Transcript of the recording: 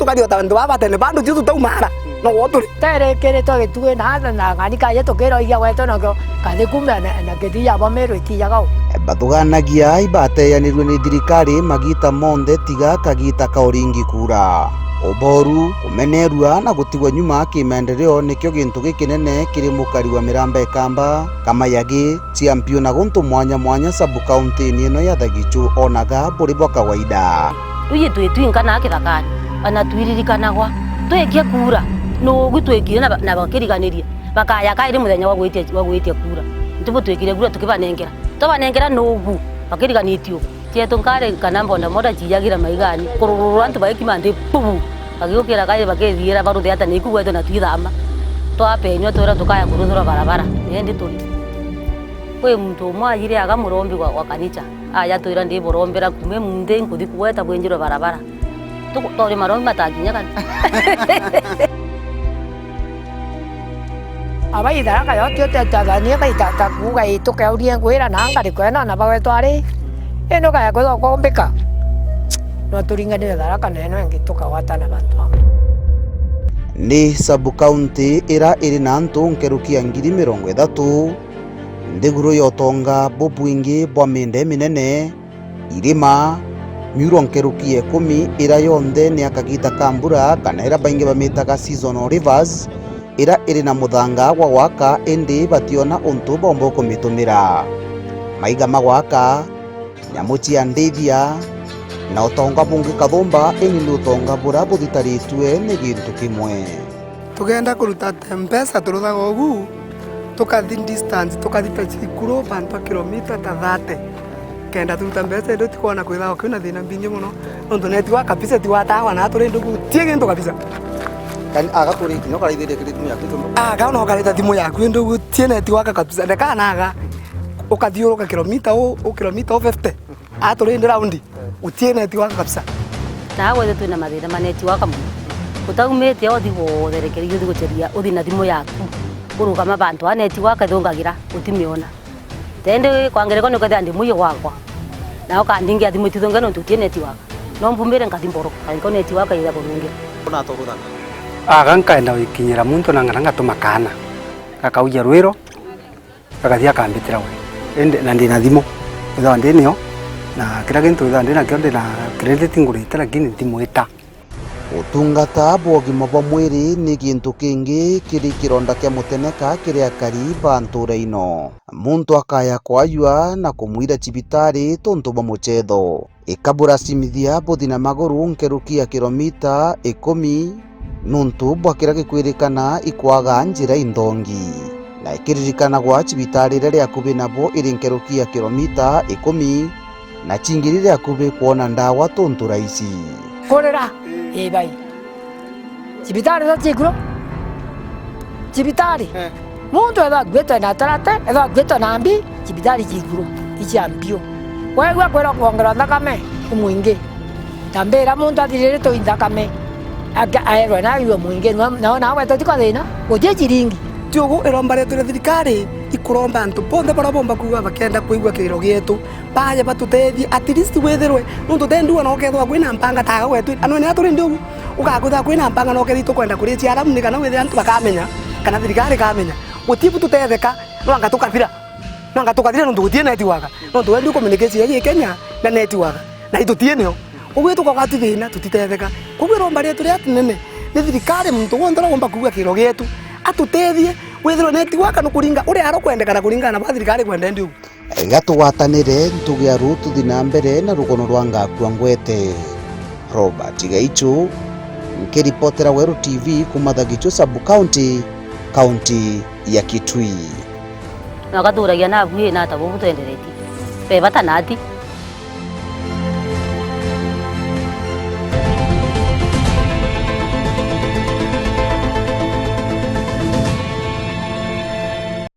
tukari otandu baba tene bandu tu taumara no woturi tere kere to getue na ngani ka yeto kero iya weto no kathi kumya na ketia bomero itia gao batuganagia ibateyanirwe ni thirikari magita monde tiga kagita kauringi kura oboru kumenerua na gutigwa nyuma kimendereo nikyo gintu gikinene kiri mukari wa Miramba Ekamba kama yagi champion na guntu mwanya mwanya subcounty ino ya Thagichu onaga buri bwa kawaida tuye twingana akithakani ana twiririkanagwa twekia kura no gutwekire na bakiriganirie bakaya kaire muthenya wa gwitia kura ntubu twekire kura tukibanengera tobanengera nugu bakiriganitio tieto nkare kana mbonda moda chiyagira maigani kururu antu baikimande pu agiyokera kaire bakethira baruthe ata nikugweto na twithama twapenywa twera tukaya kuruthura barabara endi tuli kwe muntu mwajire aga murombi wa kanisa aya twira ndi borombera kume munde nguthi kuweta bwenjiro barabara tukutore marombi matakinya kana abai daraka yote Tanzania kai kuga itoka uria ngwira na ngari kwena na bawe twari eno kaya kwetho kombeka no turinganire daraka neno ngitoka watana bantu ni subcounty ira iri na antu nkerukia 30,000 ndiguru yotonga bobwingi bwa minde minene irima miuro nkerukie 10 ira yonde ni akagita kambura kana ira baingi bamitaga seasonal rivers ira iri na muthanga wa waka indi bationa untu bombo kumitumira maiga magwaka nyamu cia ndithia na utonga bungi kathumba ini ni utonga bura buthitaritwe ni gintu kimwe tugenda kuruta mpesa turuthaga ugu tukathi distance tukathita cikuru bantu kilomita ta 30 kenda turuta mbeca ndo tikona kwithaga kwina thina mbingi muno nondu network kabisa tiwatawa na turi ndugu tie gintu kabisa kan aga kuri no kala ithire kiri timu yaku aga no kala timu yaku ndugu tie network kabisa ndekana aga ukathiuruka kilomita 50 aturi ndi raundi utie network kabisa tawe twina mathira maneti waka mu utaumete othi gotherekeria uthi guceria uthi na thimu yaku uruga mabantu aneti waka thungagira utimiona tende kwangereko ni kwenda ndi muyo gwakwa na ukandingia thimu tithunga no tutie neti waka no mbumire ngathimboro kanko neti waka ira burungi ona toguthana aga nkaenda wikinyira muntu na ngana ngatumakana akauja rwiro akathia kambitira we ende na ndina thimu itho ndinio na kira kintu itho ndina kionde na credit ngurite lakini thimu ita utungata bwogima bwa mwiri ni gintu kingi kiri kironda kia muteneka kiria kari bantura ino muntu akaya kwayua na kumwira cibitari tontu bwa muchetho ikabura simithia buthina maguru nkerukia kilomita 10 nuntu bwakira gikwirikana ikwaga njira indongi na ikiririkana gwa cibitari riria akubi nabo iri nkerukia kilomita 10 na chingirire akubi kuona ndawa tontu raisi korera bai cibitari za chikuro cibitari muntu eba gweta na tarate eba gweta na mbi cibitari chikuro ichiambio wewe kwera kuongera thakame umwingi tambira muntu athirire to thakame aga aero na yo mwingi na weto tikathina goje chiringi tiogo erombare tule thirikari ikuromba antu ponde bara bomba kuga bakenda kuigwa kiriro gitu baje batutethi at least wetherwe nundu tendua no kethwa kwina mpanga taga wetu ano ni aturi ndugu ukagutha kwina mpanga no kethi tukwenda kuri cia aramu ni kana wethe antu bakamenya kana thirikari kamenya gutibu tutetheka no anga tukathira nundu gutie netiwaka nundu wendi communication ye Kenya na netiwaka na itutie nio ugwe tukogati thina tutitetheka kugwe rombare tuli atunene ni thirikari muntu wondora bomba kuga kiriro gitu atutethie wethero netiwaka no kuringa uri aro kwendekana kuringana ba thirikari kwenda ndio gatuwatanire ntugia rutu thina mbere na rugono rwa ngakua ngwete Thagichu nkiripotera WERUTV kuma Thagichu subcounty county ya Kitui na kaduragia na bwie na tabu tuendereti pe batanati